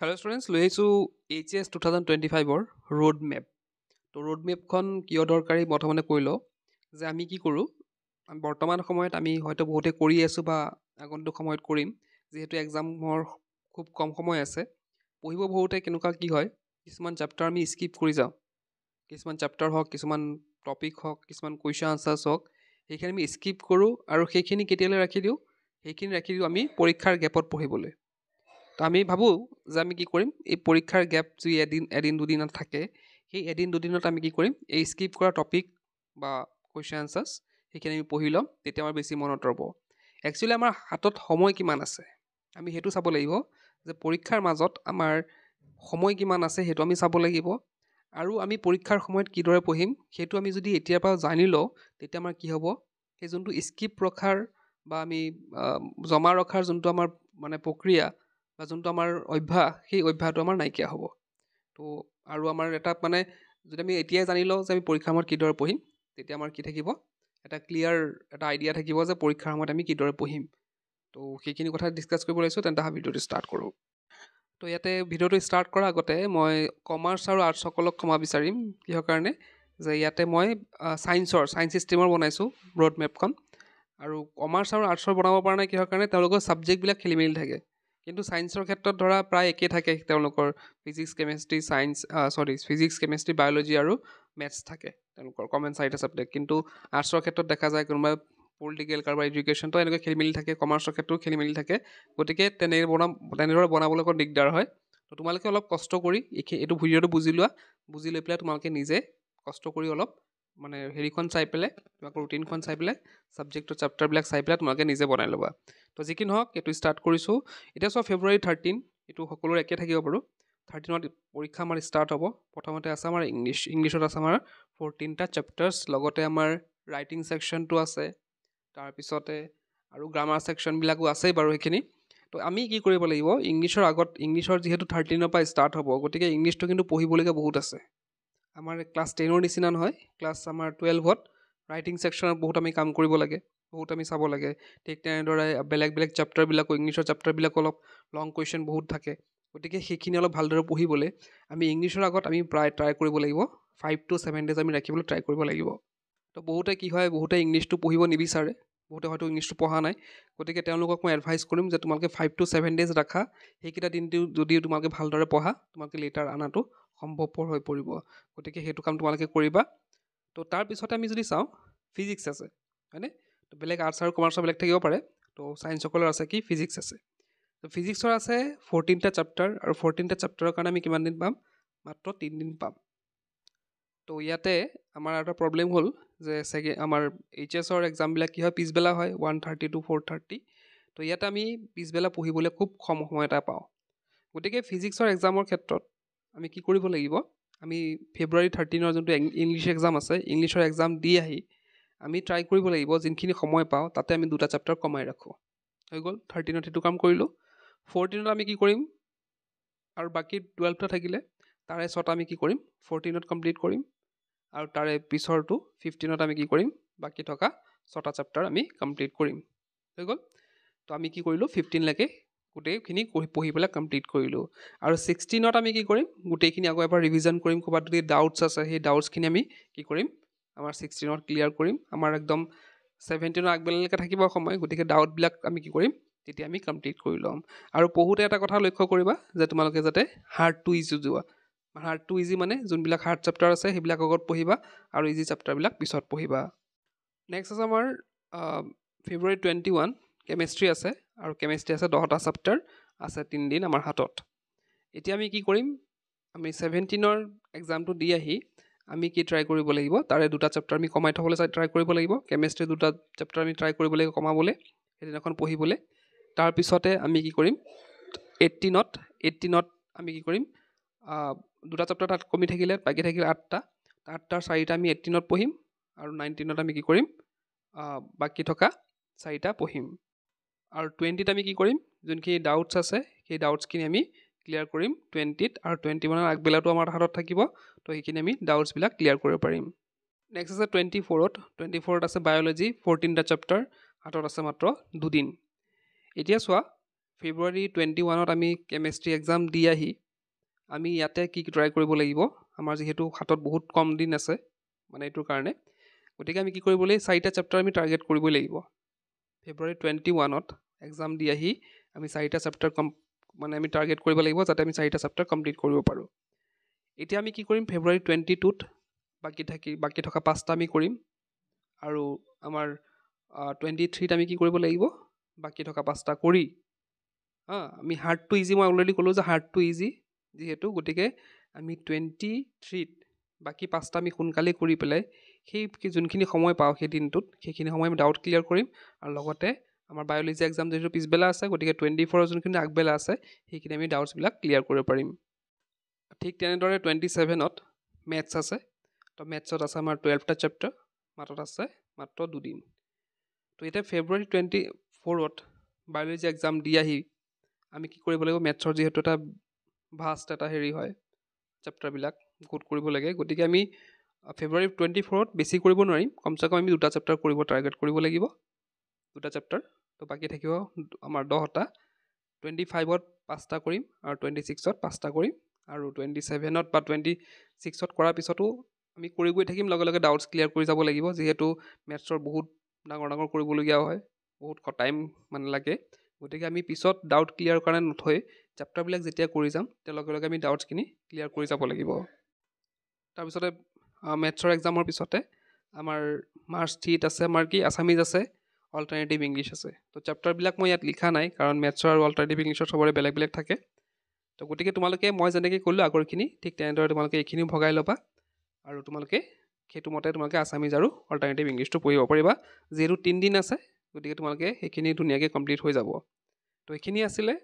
Hello students, লৈ আহিছোঁ HS 2025 road map. তো ৰোড মেপখন কিয় দৰকাৰী প্ৰথমতে কৈ লওঁ যে আমি কি কৰোঁ, বৰ্তমান সময়ত আমি হয়তো বহুতে কৰি আছোঁ বা আগন্তুক সময়ত কৰিম, যিহেতু এক্সামৰ খুব কম সময় আছে। পঢ়িব বহুতে কেনেকুৱা কি হয়, কিছুমান চেপ্টাৰ আমি স্কিপ কৰি যাওঁ, কিছুমান চেপ্টাৰ হওক, কিছুমান টপিক হওক, কিছুমান কুৱেশ্যন আনচাৰ্ছ হওক, সেইখিনি আমি স্কিপ কৰোঁ আৰু সেইখিনি কেতিয়ালৈ ৰাখি দিওঁ, সেইখিনি ৰাখি দিওঁ আমি পৰীক্ষাৰ গেপত পঢ়িবলৈ। তো আমি ভাবোঁ যে আমি কি কৰিম, এই পৰীক্ষাৰ গেপ যি এদিন দুদিনত থাকে, সেই এদিন দুদিনত আমি কি কৰিম, এই স্কিপ কৰা টপিক বা কুৱেশ্যন আনচাৰ্ছ সেইখিনি আমি পঢ়ি ল'ম, তেতিয়া আমাৰ বেছি মনত ৰ'ব। একচুৱেলি আমাৰ হাতত সময় কিমান আছে আমি সেইটো চাব লাগিব, যে পৰীক্ষাৰ মাজত আমাৰ সময় কিমান আছে সেইটো আমি চাব লাগিব। আৰু আমি পৰীক্ষাৰ সময়ত কিদৰে পঢ়িম সেইটো আমি যদি এতিয়াৰ পৰা জানি লওঁ, তেতিয়া আমাৰ কি হ'ব, সেই যোনটো স্কিপ ৰখাৰ বা আমি জমা ৰখাৰ যোনটো আমাৰ মানে প্ৰক্ৰিয়া বা যোনটো আমাৰ অভ্যাস, সেই অভ্যাসটো আমাৰ নাইকিয়া হ'ব। তো আৰু আমাৰ এটা মানে যদি আমি এতিয়াই জানি লওঁ যে আমি পৰীক্ষাৰ সময়ত কিদৰে পঢ়িম, তেতিয়া আমাৰ কি থাকিব, এটা ক্লিয়াৰ এটা আইডিয়া থাকিব যে পৰীক্ষাৰ সময়ত আমি কিদৰে পঢ়িম। তো সেইখিনি কথা ডিছকাছ কৰিব লাগিছোঁ, তেন্তে ভিডিঅ'টো ষ্টাৰ্ট কৰোঁ। তো ইয়াতে ভিডিঅ'টো ষ্টাৰ্ট কৰাৰ আগতে মই কমাৰ্চ আৰু আৰ্টছসকলক ক্ষমা বিচাৰিম, কিহৰ কাৰণে যে ইয়াতে মই ছায়েন্স ষ্ট্ৰীমৰ বনাইছোঁ ৰোড মেপখন, আৰু কমাৰ্চ আৰু আৰ্টছৰ বনাব পৰা নাই কিহৰ কাৰণে, তেওঁলোকৰ ছাবজেক্টবিলাক খেলি মেলি থাকে। কিন্তু ছায়েন্সৰ ক্ষেত্ৰত ধৰা প্ৰায় একেই থাকে, তেওঁলোকৰ ফিজিক্স কেমেষ্ট্ৰি বায়'লজি আৰু মেথছ থাকে, তেওঁলোকৰ কমন চাৰিটা ছাবজেক্ট। কিন্তু আৰ্টছৰ ক্ষেত্ৰত দেখা যায় কোনোবা পলিটিকেল, কাৰোবাৰ এডুকেশ্যনটো এনেকৈ খেলি মেলি থাকে, কমাৰ্চৰ ক্ষেত্ৰতো খেলি মেলি থাকে। গতিকে তেনেদৰে বনাবলৈ অকণ দিগদাৰ হয়। তো তোমালোকে অলপ কষ্ট কৰি এইটো ভিডিঅ'টো বুজি লোৱা, বুজি লৈ পেলাই তোমালোকে নিজে কষ্ট কৰি অলপ মানে হেৰিখন চাই পেলাই, তোমালোকৰ ৰুটিনখন চাই পেলাই, ছাবজেক্টৰ চেপ্টাৰবিলাক চাই পেলাই তোমালোকে নিজে বনাই ল'বা। তো যি কি নহওক, এইটো ষ্টাৰ্ট কৰিছোঁ। এতিয়া চোৱা, February 13, এইটো সকলোৰে একে থাকিব বাৰু। 13ত পৰীক্ষা আমাৰ ষ্টাৰ্ট হ'ব। প্ৰথমতে আছে আমাৰ ইংলিছত আছে আমাৰ 14টা চেপ্টাৰ্ছ, লগতে আমাৰ ৰাইটিং ছেকশ্যনটো আছে, তাৰপিছতে আৰু গ্ৰামাৰ ছেকশ্যনবিলাকো আছেই বাৰু সেইখিনি। তো আমি কি কৰিব লাগিব, ইংলিছৰ যিহেতু 13ৰ পৰা ষ্টাৰ্ট হ'ব, গতিকে ইংলিছটো কিন্তু পঢ়িবলগীয়া বহুত আছে। আমাৰ ক্লাছ 10ৰ নিচিনা নহয়, ক্লাছ আমাৰ 12ত ৰাইটিং ছেকশ্যনত বহুত আমি কাম কৰিব লাগে, বহুত আমি চাব লাগে। ঠিক তেনেদৰে বেলেগ বেলেগ চেপ্টাৰবিলাকো, ইংলিছৰ চেপ্টাৰবিলাকো অলপ লং কুৱেশ্যন বহুত থাকে। গতিকে সেইখিনি অলপ ভালদৰে পঢ়িবলৈ আমি ইংলিছৰ আগত আমি প্ৰায় ট্ৰাই কৰিব লাগিব, 5 to 7 days আমি ৰাখিবলৈ ট্ৰাই কৰিব লাগিব। তো বহুতে কি হয়, বহুতে ইংলিছটো পঢ়িব নিবিচাৰে, বহুতে হয়তো ইংলিছটো পঢ়া নাই। গতিকে তেওঁলোকক মই এডভাইচ কৰিম যে তোমালোকে 5 to 7 days ৰাখা। সেইকেইটা দিনটো যদি তোমালোকে ভালদৰে পঢ়া, তোমালোকে লেটাৰ অনাটো সম্ভৱপৰ হৈ পৰিব। গতিকে সেইটো কাম তোমালোকে কৰিবা। তো তাৰপিছতে আমি যদি চাওঁ, ফিজিক্স আছে হয়নে। তো বেলেগ আৰ্টছ আৰু কমাৰ্চৰ বেলেগ থাকিব পাৰে। তো ছায়েন্সসকলৰ আছে কি, ফিজিক্স আছে। তো ফিজিক্সৰ আছে 14টা চেপ্টাৰ, আৰু 14টা চেপ্টাৰৰ কাৰণে আমি কিমান দিন পাম, মাত্ৰ 3 দিন পাম। তো ইয়াতে আমাৰ এটা প্ৰব্লেম হ'ল যে আমাৰ HSৰ এক্সামবিলাক কি হয়, পিছবেলা হয়, 1:30 to 4:30। তো ইয়াতে আমি পিছবেলা পঢ়িবলৈ খুব কম সময় এটা পাওঁ। গতিকে ফিজিক্সৰ এক্সামৰ ক্ষেত্ৰত আমি কি কৰিব লাগিব, আমি February 13ৰ যোনটো ইংলিছ এক্সাম আছে, ইংলিছৰ এক্সাম দি আহি আমি ট্ৰাই কৰিব লাগিব যোনখিনি সময় পাওঁ তাতে আমি 2টা চেপ্টাৰ কমাই ৰাখোঁ। হৈ গ'ল, 13ত সেইটো কাম কৰিলোঁ। 14ত আমি কি কৰিম, আৰু বাকী 12টা থাকিলে তাৰে 6টা আমি কি কৰিম, 14ত কমপ্লিট কৰিম। আৰু তাৰে পিছৰটো 15ত আমি কি কৰিম, বাকী থকা 6টা চেপ্টাৰ আমি কমপ্লিট কৰিম। হৈ গ'ল। তো আমি কি কৰিলোঁ, 15লৈকে গোটেইখিনি পঢ়ি পেলাই কমপ্লিট কৰিলোঁ। আৰু 16ত আমি কি কৰিম, গোটেইখিনি আকৌ এবাৰ ৰিভিজন কৰিম। ক'ৰবাত যদি ডাউটছ আছে, সেই ডাউটছখিনি আমি কি কৰিম, আমাৰ 16ত ক্লিয়াৰ কৰিম। আমাৰ একদম 17ৰ আগবেলালৈকে থাকিব সময়, গতিকে ডাউটবিলাক আমি কি কৰিম, তেতিয়া আমি কমপ্লিট কৰি ল'ম। আৰু পঢ়োঁতে এটা কথা লক্ষ্য কৰিবা যে তোমালোকে যাতে হাৰ্ড টু ইজি যোৱা। হাৰ্ড টু ইজি মানে যোনবিলাক হাৰ্ড চেপ্টাৰ আছে সেইবিলাক আগত পঢ়িবা, আৰু ইজি চেপ্টাৰবিলাক পিছত পঢ়িবা। নেক্সট আছে আমাৰ February 21 কেমেষ্ট্ৰি আছে, আৰু কেমেষ্ট্ৰি আছে 10টা চেপ্টাৰ আছে, 3 দিন আমাৰ হাতত। এতিয়া আমি কি কৰিম, আমি 17ৰ এক্সামটো দি আহি আমি কি ট্ৰাই কৰিব লাগিব, তাৰে 2টা চেপ্টাৰ আমি কমাই থ'বলৈ ট্ৰাই কৰিব লাগিব। কেমেষ্ট্ৰি 2টা চেপ্টাৰ আমি ট্ৰাই কৰিব লাগিব কমাবলৈ, সেইদিনাখন পঢ়িবলৈ। তাৰপিছতে আমি কি কৰিম, 18ত আমি কি কৰিম, 2টা চেপ্টাৰ তাত কমি থাকিলে, বাকী থাকিলে 8টা, 8টাৰ 4টা আমি 18ত পঢ়িম, আৰু 19ত আমি কি কৰিম, বাকী থকা 4টা পঢ়িম। আৰু 20ত আমি কি কৰিম, যোনখিনি ডাউটছ আছে সেই ডাউটছখিনি আমি ক্লিয়াৰ কৰিম 20ত, আৰু 21ৰ আগবেলাটো আমাৰ হাতত থাকিব। তো সেইখিনি আমি ডাউটছবিলাক ক্লিয়াৰ কৰিব পাৰিম। নেক্সট আছে 24ত আছে বায়'লজি, 14টা চেপ্টাৰ, হাতত আছে মাত্ৰ 2 দিন। এতিয়া চোৱা, ফেব্ৰুৱাৰী 21ত আমি কেমেষ্ট্ৰি এক্সাম দি আহি আমি ইয়াতে কি ট্ৰাই কৰিব লাগিব আমাৰ যিহেতু হাতত বহুত কম দিন আছে মানে এইটোৰ কাৰণে গতিকে আমি কি কৰিব লাগিব 4টা চেপ্টাৰ আমি টাৰ্গেট কৰিবই লাগিব ফেব্ৰুৱাৰী 21ত এক্সাম দি আহি আমি 4টা চেপ্টাৰ মানে আমি টাৰ্গেট কৰিব লাগিব যাতে আমি 4টা চেপ্টাৰ কমপ্লিট কৰিব পাৰোঁ এতিয়া আমি কি কৰিম ফেব্ৰুৱাৰী 22ত বাকী থকা 5টা আমি কৰিম আৰু আমাৰ 23ত আমি কি কৰিব লাগিব বাকী থকা 5টা কৰি আমি হাৰ্ড টু ইজি মই অলৰেডি ক'লোঁ যে হাৰ্ড টু ইজি যিহেতু গতিকে আমি 23ত বাকী 5টা আমি সোনকালে কৰি পেলাই সেই যোনখিনি সময় পাওঁ সেই দিনটোত সেইখিনি সময় আমি ডাউট ক্লিয়াৰ কৰিম আৰু লগতে আমাৰ বায়'লজি এক্সাম যিহেতু পিছবেলা আছে গতিকে 24ৰ যোনখিনি আগবেলা আছে সেইখিনি আমি ডাউটছবিলাক ক্লিয়াৰ কৰিব পাৰিম ঠিক তেনেদৰে 27ত মেথছ আছে তো মেথছত আছে আমাৰ 12টা চেপ্টাৰ মাত্ৰত আছে মাত্ৰ 2 দিন তো এতিয়া ফেব্ৰুৱাৰী 24ত বায়'লজি এক্সাম দি আহি আমি কি কৰিব লাগিব মেথছৰ যিহেতু এটা ভাষ্ট এটা হেৰি হয় চেপ্টাৰবিলাক গোট কৰিব লাগে গতিকে আমি ফেব্ৰুৱাৰী 24ত বেছি কৰিব নোৱাৰিম কমচে কম আমি 2টা চেপ্টাৰ টাৰ্গেট কৰিব লাগিব 2টা চেপ্টাৰ তো বাকী থাকিব আমাৰ 10টা 25ত 5টা কৰিম আৰু 26ত 5টা কৰিম আৰু 27ত বা 26ত কৰাৰ পিছতো আমি কৰি গৈ থাকিম লগে লগে ডাউটছ ক্লিয়াৰ কৰি যাব লাগিব যিহেতু মেথছৰ বহুত ডাঙৰ কৰিবলগীয়া হয় বহুত টাইম মানে লাগে গতিকে আমি পিছত ডাউট ক্লিয়াৰ কাৰণে নথৈ চেপ্টাৰবিলাক যেতিয়া কৰি যাম তেতিয়া লগে লগে আমি ডাউটছখিনি ক্লিয়াৰ কৰি যাব লাগিব তাৰপিছতে মেথছৰ এক্সামৰ পিছতে আমাৰ মাৰ্চ 3ত আছে আমাৰ কি আছামিজ আছে অল্টাৰনেটিভ ইংলিছ আছে তো চেপ্টাৰবিলাক মই ইয়াত লিখা নাই কাৰণ মেথছৰ আৰু অল্টাৰনেটিভ ইংলিছৰ চবৰে বেলেগ বেলেগ থাকে তো গতিকে তোমালোকে মই যেনেকৈ ক'লোঁ আগৰখিনি ঠিক তেনেদৰে তোমালোকে এইখিনিও ভগাই ল'বা আৰু তোমালোকে সেইটো মতে তোমালোকে আছামিজ আৰু অল্টাৰনেটিভ ইংলিছটো পঢ়িব পাৰিবা যিহেতু 3 দিন আছে গতিকে তোমালোকে সেইখিনি ধুনীয়াকৈ কমপ্লিট হৈ যাব তো এইখিনি আছিলে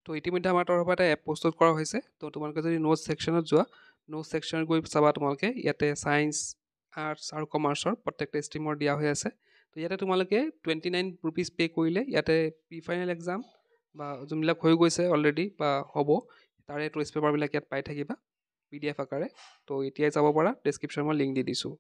তো ইতিমধ্যে আমাৰ তৰফৰ পৰা এটা এপ প্ৰস্তুত কৰা হৈছে তো তোমালোকে যদি নোটছ ছেকশ্যনত যোৱা নোটছ ছেকশ্যনত গৈ চাবা তোমালোকে ইয়াতে ছায়েন্স আৰ্টছ আৰু কমাৰ্চৰ প্ৰত্যেকটা ষ্ট্ৰীমৰ দিয়া হৈ আছে তো ইয়াতে তোমালোকে 29 ৰুপিজ পে' কৰিলে ইয়াতে প্ৰি ফাইনেল এক্সাম বা যোনবিলাক হৈ গৈছে অলৰেডি বা হ'ব তাৰে টুৱেষ্ট পেপাৰবিলাক ইয়াত পাই থাকিবা PDF আকাৰে তো এতিয়াই যাব পাৰা ডেছক্ৰিপশ্যনত মই লিংক দি দিছোঁ